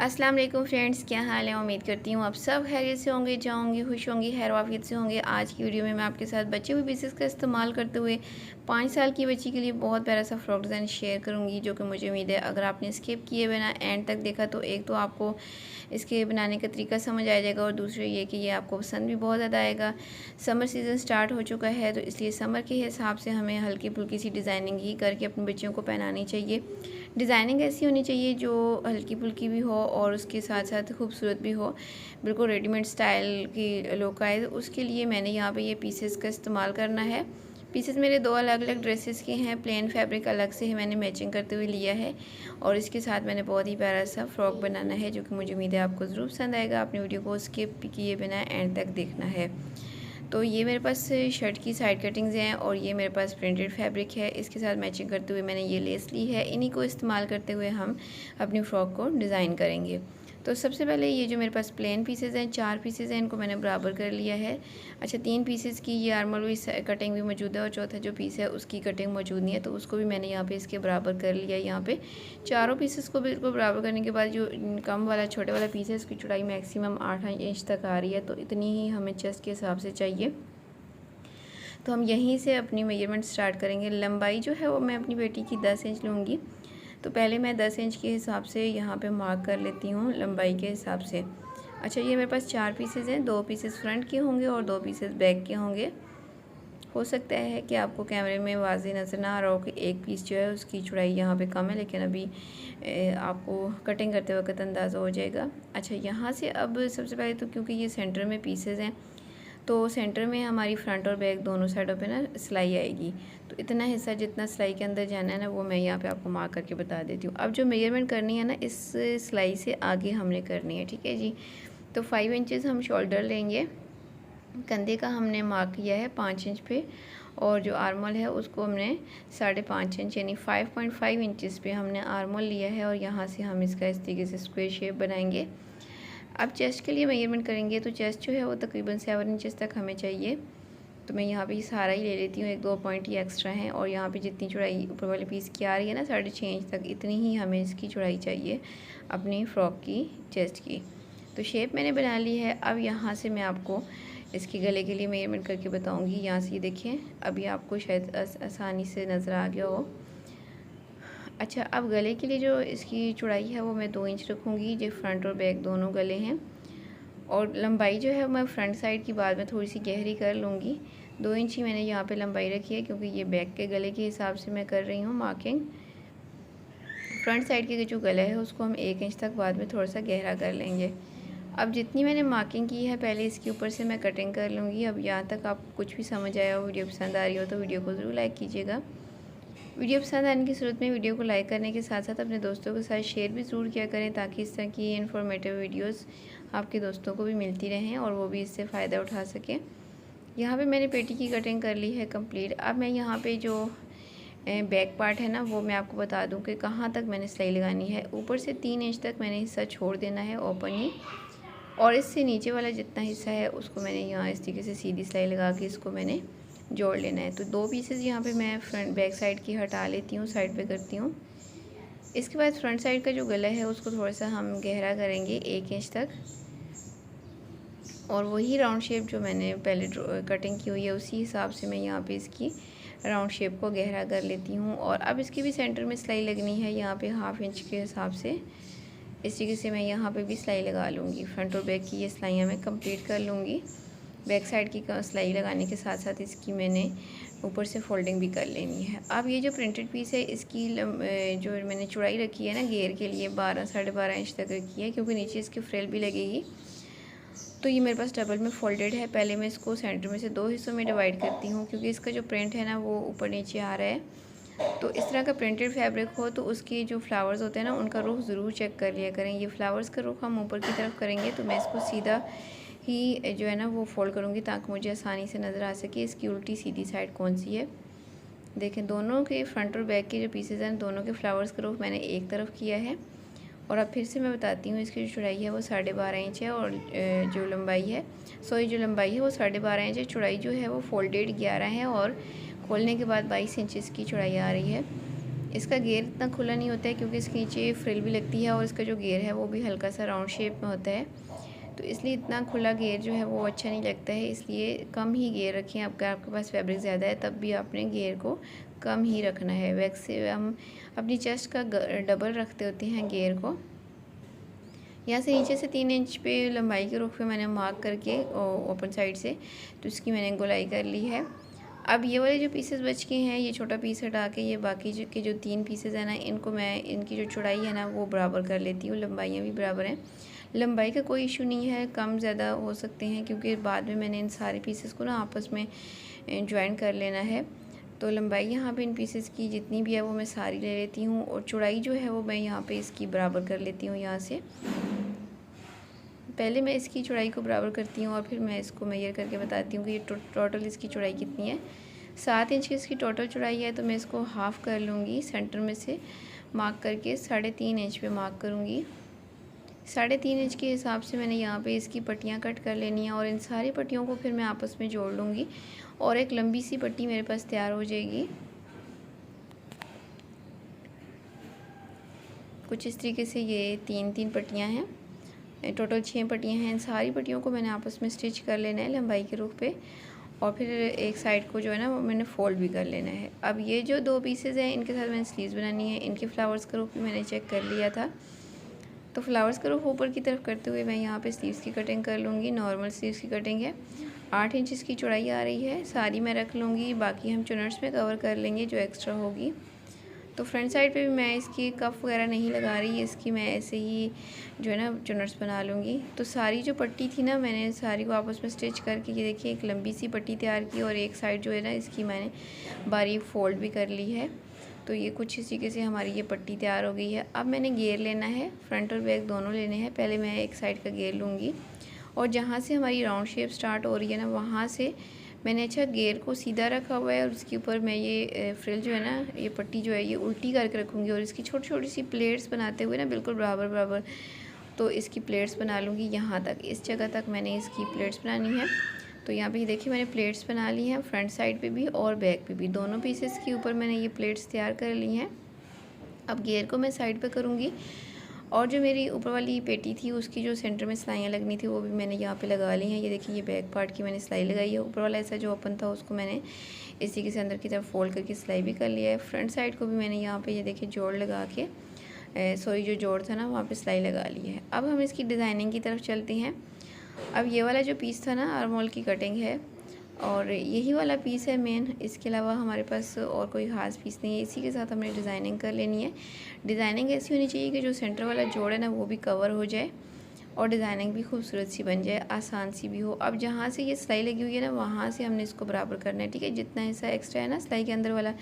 अस्सलाम वालेकुम फ्रेंड्स, क्या हाल है। उम्मीद करती हूँ आप सब खैरियत से होंगे, जाओंगे खुश होंगे, खैर वाफियत से होंगे। आज की वीडियो में मैं आपके साथ बचे हुए पीसेस का इस्तेमाल करते हुए 5 साल की बच्ची के लिए बहुत प्यारा सा फ्रॉक डिज़ाइन शेयर करूँगी, जो कि मुझे उम्मीद है अगर आपने स्किप किए बिना एंड तक देखा तो एक तो आपको इसके बनाने का तरीका समझ आ जाएगा और दूसरा ये कि ये आपको पसंद भी बहुत ज़्यादा आएगा। समर सीज़न स्टार्ट हो चुका है तो इसलिए समर के हिसाब से हमें हल्की फुल्की सी डिज़ाइनिंग ही करके अपने बच्चियों को पहनानी चाहिए। डिज़ाइनिंग ऐसी होनी चाहिए जो हल्की फुल्की भी हो और उसके साथ साथ खूबसूरत भी हो, बिल्कुल रेडीमेड स्टाइल की लुक आए। तो उसके लिए मैंने यहाँ पे ये पीसेस का इस्तेमाल करना है। पीसेस मेरे 2 अलग अलग ड्रेसेस के हैं। प्लेन फैब्रिक अलग से है, मैंने मैचिंग करते हुए लिया है और इसके साथ मैंने बहुत ही प्यारा सा फ्रॉक बनाना है, जो कि मुझे उम्मीद है आपको ज़रूर पसंद आएगा। आपने वीडियो को स्किप किए बिना एंड तक देखना है। तो ये मेरे पास शर्ट की साइड कटिंग्स हैं और ये मेरे पास प्रिंटेड फैब्रिक है। इसके साथ मैचिंग करते हुए मैंने ये लेस ली है। इन्हीं को इस्तेमाल करते हुए हम अपनी फ़्रॉक को डिज़ाइन करेंगे। तो सबसे पहले ये जो मेरे पास प्लेन पीसेस हैं, 4 पीसेस हैं, इनको मैंने बराबर कर लिया है। अच्छा, 3 पीसेस की ये आर्मल वाइज कटिंग भी मौजूद है और चौथा जो पीस है उसकी कटिंग मौजूद नहीं है, तो उसको भी मैंने यहाँ पे इसके बराबर कर लिया है। यहाँ पे चारों पीसेस को बिल्कुल बराबर करने के बाद जो कम वाला छोटे वाला पीस है उसकी चौड़ाई मैक्सिमम 8 इंच तक आ रही है, तो इतनी ही हमें चेस्ट के हिसाब से चाहिए। तो हम यहीं से अपनी मेजरमेंट स्टार्ट करेंगे। लंबाई जो है वो मैं अपनी बेटी की 10 इंच लूँगी। तो पहले मैं 10 इंच के हिसाब से यहाँ पे मार्क कर लेती हूँ लंबाई के हिसाब से। अच्छा, ये मेरे पास 4 पीसेस हैं, 2 पीसेस फ्रंट के होंगे और 2 पीसेस बैक के होंगे। हो सकता है कि आपको कैमरे में वाज़ेह नज़र ना आ रहा हो कि एक पीस जो है उसकी चौड़ाई यहाँ पे कम है, लेकिन अभी आपको कटिंग करते वक्त अंदाज़ा हो जाएगा। अच्छा, यहाँ से अब सबसे पहले तो क्योंकि ये सेंटर में पीसेस हैं तो सेंटर में हमारी फ्रंट और बैक दोनों साइडों पे ना सिलाई आएगी। तो इतना हिस्सा जितना सिलाई के अंदर जाना है ना, वो मैं यहाँ पे आपको मार्क करके बता देती हूँ। अब जो मेजरमेंट करनी है ना, इस सिलाई से आगे हमने करनी है, ठीक है जी। तो 5 इंचज़ हम शोल्डर लेंगे। कंधे का हमने मार्क किया है 5 इंच पे और जो आर्मल है उसको हमने 5.5 इंच यानी 5.5 इंचज़ पे हमने आर्मल लिया है और यहाँ से हम इसका इस तरीके से स्क्वायर शेप बनाएंगे। अब चेस्ट के लिए मेजरमेंट करेंगे तो चेस्ट जो है वो तकरीबन 7 इंचज़ तक हमें चाहिए। तो मैं यहाँ पे ये सारा ही ले लेती हूँ, 1-2 पॉइंट ही एक्स्ट्रा हैं और यहाँ पे जितनी चौड़ाई ऊपर वाले पीस की आ रही है ना 6.5 इंच तक, इतनी ही हमें इसकी चौड़ाई चाहिए अपनी फ़्रॉक की चेस्ट की। तो शेप मैंने बना ली है। अब यहाँ से मैं आपको इसके गले के लिए मेजरमेंट करके बताऊँगी। यहाँ से ये देखें, अभी आपको शायद आसानी से नज़र आ गया हो। अच्छा, अब गले के लिए जो इसकी चौड़ाई है वो मैं 2 इंच रखूँगी। जो फ्रंट और बैक दोनों गले हैं और लंबाई जो है मैं फ्रंट साइड की बाद में थोड़ी सी गहरी कर लूँगी। 2 इंच ही मैंने यहाँ पे लंबाई रखी है क्योंकि ये बैक के गले के हिसाब से मैं कर रही हूँ मार्किंग। फ्रंट साइड के जो गला है उसको हम 1 इंच तक बाद में थोड़ा सा गहरा कर लेंगे। अब जितनी मैंने मार्किंग की है पहले इसके ऊपर से मैं कटिंग कर लूँगी। अब यहाँ तक आपको कुछ भी समझ आया हो, वीडियो पसंद आ रही हो तो वीडियो को ज़रूर लाइक कीजिएगा। वीडियो पसंद आने की सूरत में वीडियो को लाइक करने के साथ साथ अपने दोस्तों के साथ शेयर भी ज़रूर किया करें, ताकि इस तरह की इन्फॉर्मेटिव वीडियोस आपके दोस्तों को भी मिलती रहें और वो भी इससे फ़ायदा उठा सकें। यहाँ पे मैंने पेटी की कटिंग कर ली है कंप्लीट। अब मैं यहाँ पे जो बैक पार्ट है ना, वो मैं आपको बता दूँ कि कहाँ तक मैंने सिलाई लगानी है। ऊपर से 3 इंच तक मैंने हिस्सा छोड़ देना है ओपन ही, और इससे नीचे वाला जितना हिस्सा है उसको मैंने यहाँ इस तरीके से सीधी सिलाई लगा के इसको मैंने जोड़ लेना है। तो 2 पीसेस यहाँ पे मैं फ्रंट बैक साइड की हटा लेती हूँ, साइड पे करती हूँ। इसके बाद फ्रंट साइड का जो गला है उसको थोड़ा सा हम गहरा करेंगे 1 इंच तक, और वही राउंड शेप जो मैंने पहले कटिंग की हुई है उसी हिसाब से मैं यहाँ पे इसकी राउंड शेप को गहरा कर लेती हूँ। और अब इसकी भी सेंटर में सिलाई लगनी है यहाँ पे 1/2 इंच के हिसाब से। इस तरीके से मैं यहाँ पे भी सिलाई लगा लूँगी। फ्रंट और बैक की ये सिलाइयाँ मैं कंप्लीट कर लूँगी। बैक साइड की सिलाई लगाने के साथ साथ इसकी मैंने ऊपर से फोल्डिंग भी कर लेनी है। अब ये जो प्रिंटेड पीस है इसकी जो मैंने चौड़ाई रखी है ना घेर के लिए 12 साढ़े 12 इंच तक रखी है, क्योंकि नीचे इसकी फ्रिल भी लगेगी। तो ये मेरे पास डबल में फोल्डेड है। पहले मैं इसको सेंटर में से 2 हिस्सों में डिवाइड करती हूँ, क्योंकि इसका जो प्रिंट है ना वो ऊपर नीचे आ रहा है। तो इस तरह का प्रिंटेड फैब्रिक हो तो उसके जो फ्लावर्स होते हैं ना उनका रुख ज़रूर चेक कर लिया करें। ये फ्लावर्स का रुख हम ऊपर की तरफ करेंगे तो मैं इसको सीधा ही जो है ना वो फोल्ड करूँगी, ताकि मुझे आसानी से नज़र आ सके इसकी उल्टी सीधी साइड कौन सी है। देखें, दोनों के फ्रंट और बैक के जो पीसेज हैं दोनों के फ्लावर्स का रुख मैंने एक तरफ किया है। और अब फिर से मैं बताती हूँ, इसकी जो चौड़ाई है वो 12.5 इंच है और जो लंबाई है जो लंबाई है वो 12.5 इंच है। चौड़ाई जो है वो फोल्डेड 11 है और खोलने के बाद 22 इंच की चौड़ाई आ रही है। इसका घेर इतना खुला नहीं होता है क्योंकि इसके नीचे फ्रिल भी लगती है और इसका जो घेर है वो भी हल्का सा राउंड शेप में होता है, तो इसलिए इतना खुला घेर जो है वो अच्छा नहीं लगता है। इसलिए कम ही घेर रखें। अगर आपके पास फैब्रिक ज़्यादा है तब भी आपने घेर को कम ही रखना है। वैसे हम अपनी चेस्ट का डबल रखते होते हैं घेर को। यहाँ से नीचे से 3 इंच पे लंबाई के रुख पे मैंने मार्क करके ओपन साइड से तो इसकी मैंने गोलाई कर ली है। अब ये वाले जो पीसेस बच के हैं, ये छोटा पीस हटा के ये बाकी जो 3 पीसेस हैं ना, इनको मैं इनकी जो चौड़ाई है ना वो बराबर कर लेती हूँ। लंबाइयाँ भी बराबर हैं, लंबाई का कोई इशू नहीं है, कम ज़्यादा हो सकते हैं क्योंकि बाद में मैंने इन सारे पीसेस को ना आपस में ज्वाइन कर लेना है। तो लंबाई यहाँ पे इन पीसेस की जितनी भी है वो मैं सारी ले लेती हूँ और चौड़ाई जो है वो मैं यहाँ पे इसकी बराबर कर लेती हूँ। यहाँ से पहले मैं इसकी चौड़ाई को बराबर करती हूँ और फिर मैं इसको मेजर करके बताती हूँ कि ये टोटल इसकी चौड़ाई कितनी है। 7 इंच की इसकी टोटल चौड़ाई है, तो मैं इसको हाफ़ कर लूँगी सेंटर में से मार्क करके 3.5 इंच पे मार्क करूँगी। 3.5 इंच के हिसाब से मैंने यहाँ पे इसकी पट्टियाँ कट कर लेनी है और इन सारी पट्टियों को फिर मैं आपस में जोड़ लूँगी और एक लंबी सी पट्टी मेरे पास तैयार हो जाएगी। कुछ इस तरीके से ये 3-3 पट्टियाँ हैं, टोटल 6 पट्टियाँ हैं। इन सारी पट्टियों को मैंने आपस में स्टिच कर लेना है लंबाई के रुख पे और फिर एक साइड को जो है ना वो मैंने फ़ोल्ड भी कर लेना है। अब ये जो 2 पीसेस हैं इनके साथ मैंने स्लीव्स बनानी है। इनके फ्लावर्स का रुख भी मैंने चेक कर लिया था, तो फ्लावर्स का रुख ऊपर की तरफ करते हुए मैं यहाँ पे स्लीव्स की कटिंग कर लूँगी। नॉर्मल स्लीव्स की कटिंग है, 8 इंच की चौड़ाई आ रही है। सारी मैं रख लूँगी, बाकी हम चुनर्स में कवर कर लेंगे जो एक्स्ट्रा होगी। तो फ्रंट साइड पे भी मैं इसकी कफ वगैरह नहीं लगा रही, इसकी मैं ऐसे ही जो है ना चुनर्स बना लूँगी। तो सारी जो पट्टी थी ना मैंने सारी को आपस में स्टिच करके ये देखिए एक लंबी सी पट्टी तैयार की और एक साइड जो है ना इसकी मैंने बारीक फोल्ड भी कर ली है। तो ये कुछ इस तरीके से हमारी ये पट्टी तैयार हो गई है। अब मैंने घेर लेना है, फ्रंट और बैक दोनों लेने हैं। पहले मैं एक साइड का घेर लूँगी और जहाँ से हमारी राउंड शेप स्टार्ट हो रही है ना वहाँ से मैंने अच्छा घेर को सीधा रखा हुआ है और उसके ऊपर मैं ये फ्रिल जो है ना ये पट्टी जो है ये उल्टी करके रखूँगी और इसकी छोटी छोटी सी प्लेट्स बनाते हुए ना बिल्कुल बराबर बराबर तो इसकी प्लेट्स बना लूँगी। यहाँ तक इस जगह तक मैंने इसकी प्लेट्स बनानी है। तो यहाँ पे देखिए मैंने प्लेट्स बना ली हैं, फ्रंट साइड पे भी और बैक पे भी, दोनों पीसेस के ऊपर मैंने ये प्लेट्स तैयार कर ली हैं। अब घेर को मैं साइड पे करूँगी और जो मेरी ऊपर वाली पेटी थी उसकी जो सेंटर में सिलाइयाँ लगनी थी वो भी मैंने यहाँ पे लगा ली हैं। ये देखिए ये बैक पार्ट की मैंने सिलाई लगाई है। ऊपर वाला ऐसा जो ओपन था उसको मैंने इस तरीके से अंदर की तरफ फोल्ड करके सिलाई भी कर लिया है। फ्रंट साइड को भी मैंने यहाँ पे ये देखिए जोड़ लगा के जो जोड़ था ना वहाँ पे सिलाई लगा ली है। अब हम इसकी डिज़ाइनिंग की तरफ चलते हैं। अब ये वाला जो पीस था ना आर्म होल की कटिंग है और यही वाला पीस है मेन, इसके अलावा हमारे पास और कोई ख़ास पीस नहीं है। इसी के साथ हमने डिज़ाइनिंग कर लेनी है। डिज़ाइनिंग ऐसी होनी चाहिए कि जो सेंटर वाला जोड़ है ना वो भी कवर हो जाए और डिज़ाइनिंग भी खूबसूरत सी बन जाए, आसान सी भी हो। अब जहाँ से ये सिलाई लगी हुई है ना वहाँ से हमने इसको बराबर करना है, ठीक है। जितना हिस्सा एक्स्ट्रा है ना सिलाई के अंदर वाला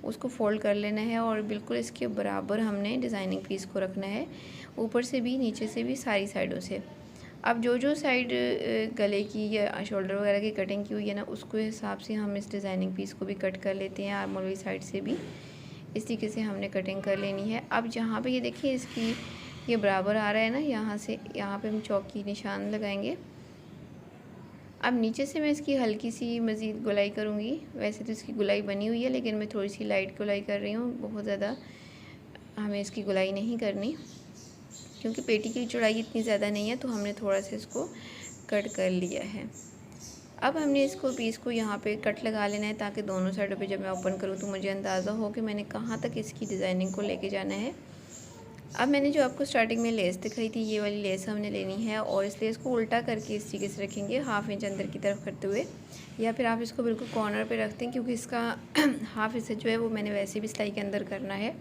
उसको फोल्ड कर लेना है और बिल्कुल इसके बराबर हमने डिज़ाइनिंग पीस को रखना है, ऊपर से भी नीचे से भी सारी साइडों से। अब जो साइड गले की या शोल्डर वगैरह की कटिंग की हुई है ना उसको हिसाब से हम इस डिज़ाइनिंग पीस को भी कट कर लेते हैं। आर्म वाली साइड से भी इस तरीके से हमने कटिंग कर लेनी है। अब जहाँ पे ये देखिए इसकी ये बराबर आ रहा है ना, यहाँ से यहाँ पे हम चौक की निशान लगाएंगे। अब नीचे से मैं इसकी हल्की सी मज़ीद गुलाई करूँगी। वैसे तो इसकी गुलाई बनी हुई है लेकिन मैं थोड़ी सी लाइट गुलाई कर रही हूँ, बहुत ज़्यादा हमें इसकी गुलाई नहीं करनी क्योंकि पेटी की चौड़ाई इतनी ज़्यादा नहीं है, तो हमने थोड़ा सा इसको कट कर लिया है। अब हमने इसको पीस को यहाँ पे कट लगा लेना है ताकि दोनों साइडों पे जब मैं ओपन करूँ तो मुझे अंदाज़ा हो कि मैंने कहाँ तक इसकी डिज़ाइनिंग को लेके जाना है। अब मैंने जो आपको स्टार्टिंग में लेस दिखाई थी ये वाली लेस हमने लेनी है और इस लेस को उल्टा करके इस तरीके से रखेंगे, 1/2 इंच अंदर की तरफ करते हुए, या फिर आप इसको बिल्कुल कॉर्नर पे रखते हैं क्योंकि इसका हाफ हिस्सा जो है वो मैंने वैसे भी सिलाई के अंदर करना है।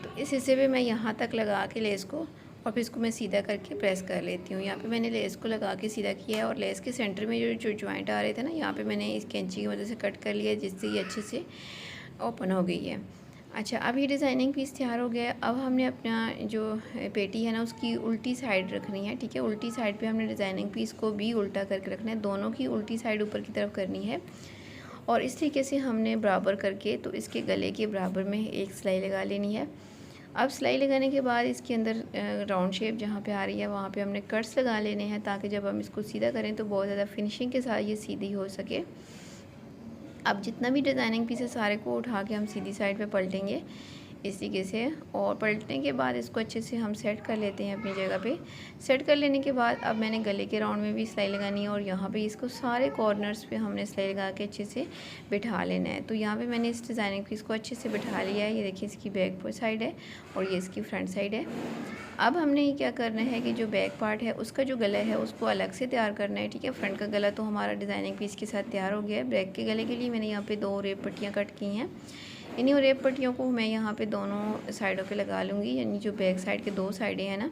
तो इस हिस्से पे मैं यहाँ तक लगा के लेस को और फिर इसको मैं सीधा करके प्रेस कर लेती हूँ। यहाँ पे मैंने लेस को लगा के सीधा किया है और लेस के सेंटर में जो जॉइंट आ रहे थे ना यहाँ पे मैंने इस कैंची की मदद से कट कर लिया जिससे ये अच्छे से ओपन हो गई है। अच्छा, अब ये डिज़ाइनिंग पीस तैयार हो गया है। अब हमने अपना जो पेटी है ना उसकी उल्टी साइड रखनी है, ठीक है। उल्टी साइड पे हमने डिज़ाइनिंग पीस को भी उल्टा करके रखना है, दोनों की उल्टी साइड ऊपर की तरफ करनी है और इस तरीके से हमने बराबर करके तो इसके गले के बराबर में एक सिलाई लगा लेनी है। अब सिलाई लगाने के बाद इसके अंदर राउंड शेप जहाँ पे आ रही है वहाँ पे हमने कट्स लगा लेने हैं ताकि जब हम इसको सीधा करें तो बहुत ज़्यादा फिनिशिंग के साथ ये सीधी हो सके। अब जितना भी डिज़ाइनिंग पीस है सारे को उठा के हम सीधी साइड पे पलटेंगे इस तरीके से, और पलटने के बाद इसको अच्छे से हम सेट कर लेते हैं अपनी जगह पे। सेट कर लेने के बाद अब मैंने गले के राउंड में भी सिलाई लगानी है और यहाँ पे इसको सारे कॉर्नर्स पे हमने सिलाई लगा के अच्छे से बिठा लेना है। तो यहाँ पे मैंने इस डिज़ाइनिंग पीस को अच्छे से बिठा लिया है। ये देखिए इसकी बैक साइड है और ये इसकी फ्रंट साइड है। अब हमने ये क्या करना है कि जो बैक पार्ट है उसका जो गला है उसको अलग से तैयार करना है, ठीक है। फ्रंट का गला तो हमारा डिज़ाइनिंग पीस के साथ तैयार हो गया है। बैक के गले के लिए मैंने यहाँ पे 2 रेप पट्टियाँ कट की हैं। इन्हीं रेप पट्टियों को मैं यहाँ पे दोनों साइडों पे लगा लूँगी, यानी जो बैक साइड के 2 साइडें हैं ना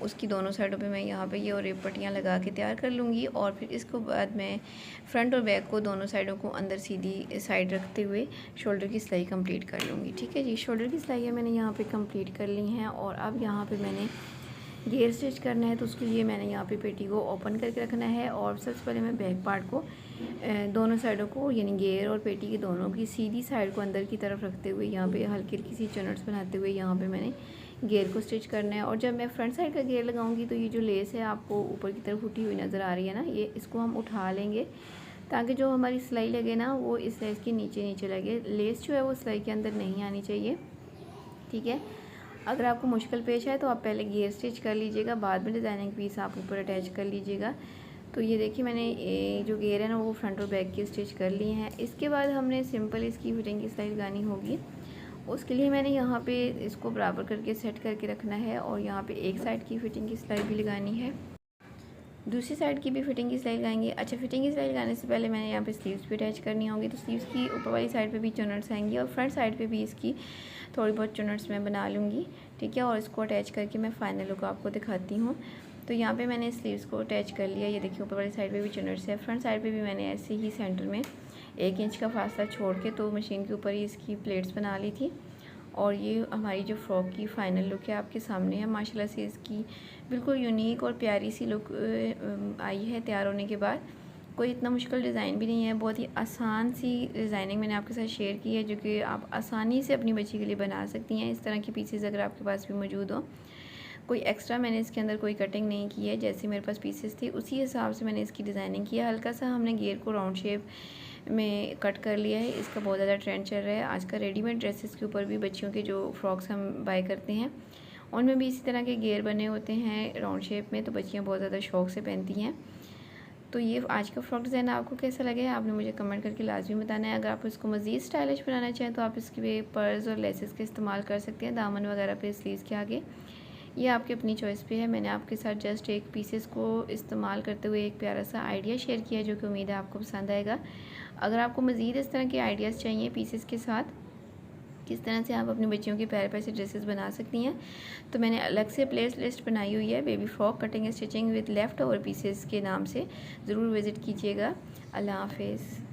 उसकी दोनों साइडों पे मैं यहाँ पे ये रेप पट्टियाँ लगा के तैयार कर लूँगी। और फिर इसको बाद मैं फ्रंट और बैक को दोनों साइडों को अंदर सीधी साइड रखते हुए शोल्डर की सिलाई कंप्लीट कर लूँगी, ठीक है जी। शोल्डर की सिलाई मैंने यहाँ पे कंप्लीट कर ली हैं और अब यहाँ पे मैंने घेर स्टिच करना है। तो उसके लिए मैंने यहाँ पे पेटी को ओपन करके रखना है और सबसे पहले मैं बैक पार्ट को दोनों साइडों को यानी घेर और पेटी की दोनों की सीधी साइड को अंदर की तरफ रखते हुए यहाँ पे हल्की हल्की सी चनट्स बनाते हुए यहाँ पे मैंने घेर को स्टिच करना है। और जब मैं फ्रंट साइड का घेर लगाऊंगी तो ये जो लेस है आपको ऊपर की तरफ उठी हुई नज़र आ रही है ना, ये इसको हम उठा लेंगे ताकि जो हमारी सिलाई लगे ना वो इस लेस के नीचे नीचे लगे। लेस जो है वो सिलाई के अंदर नहीं आनी चाहिए, ठीक है। अगर आपको मुश्किल पेश आए तो आप पहले घेर स्टिच कर लीजिएगा, बाद में डिज़ाइनिंग पीस आप ऊपर अटैच कर लीजिएगा। तो ये देखिए मैंने जो घेर है ना वो फ्रंट और बैक की स्टिच कर लिए हैं। इसके बाद हमने सिंपल इसकी फिटिंग की सिलाई लगानी होगी। उसके लिए मैंने यहाँ पे इसको बराबर करके सेट करके रखना है और यहाँ पे एक साइड की फिटिंग की सिलाई भी लगानी है, दूसरी साइड की भी फिटिंग की सिलाई लगाएंगे। अच्छा, फिटिंग की सिलाई लगाने से पहले मैंने यहाँ पे स्लीव्स भी अटैच करनी होंगी। तो स्लीव्स की ऊपर वाली साइड पे भी चुनट्स आएंगी और फ्रंट साइड पे भी इसकी थोड़ी बहुत चुनट्स मैं बना लूँगी, ठीक है। और इसको अटैच करके मैं फाइनल लुक आपको दिखाती हूँ। तो यहाँ पे मैंने स्लीव्स को अटैच कर लिया। ये देखिए ऊपर वाली साइड पे भी चुनट्स है, फ्रंट साइड पे भी मैंने ऐसे ही सेंटर में 1 इंच का फासला छोड़ के तो मशीन के ऊपर ही इसकी प्लेट्स बना ली थी। और ये हमारी जो फ्रॉक की फ़ाइनल लुक है आपके सामने है। माशाल्लाह से इसकी बिल्कुल यूनिक और प्यारी सी लुक आई है तैयार होने के बाद। कोई इतना मुश्किल डिज़ाइन भी नहीं है, बहुत ही आसान सी डिज़ाइनिंग मैंने आपके साथ शेयर की है जो कि आप आसानी से अपनी बच्ची के लिए बना सकती हैं। इस तरह की पीसेस अगर आपके पास भी मौजूद हो, कोई एक्स्ट्रा मैंने इसके अंदर कोई कटिंग नहीं की है, जैसे मेरे पास पीसेस थी उसी हिसाब से मैंने इसकी डिज़ाइनिंग की है। हल्का सा हमने घेर को राउंड शेप में कट कर लिया है। इसका बहुत ज़्यादा ट्रेंड चल रहा है आजकल रेडीमेड ड्रेसेस के ऊपर भी। बच्चियों के जो फ्रॉक्स हम बाय करते हैं उनमें भी इसी तरह के घेर बने होते हैं राउंड शेप में, तो बच्चियाँ बहुत ज़्यादा शौक से पहनती हैं। तो ये आज का फ्रॉक डिज़ाइन आपको कैसा लगे आपने मुझे कमेंट करके लाजमी बताना है। अगर आप इसको मज़ीद स्टाइलिश बनाना चाहें तो आप इसके पर्ल्स और लेसेस का इस्तेमाल कर सकते हैं दामन वगैरह पे, स्लीव्स के आगे। ये आपकी अपनी चॉइस पे है। मैंने आपके साथ जस्ट एक पीसेस को इस्तेमाल करते हुए एक प्यारा सा आइडिया शेयर किया है जो कि उम्मीद है आपको पसंद आएगा। अगर आपको मज़ीद इस तरह के आइडियाज़ चाहिए पीसेस के साथ किस तरह से आप अपनी बच्चियों की प्यारे प्यारे से ड्रेसेस बना सकती हैं, तो मैंने अलग से प्लेस लिस्ट बनाई हुई है baby frock cutting stitching with left over pieces के नाम से। ज़रूर विज़िट कीजिएगा। अल्लाह हाफ़िज़।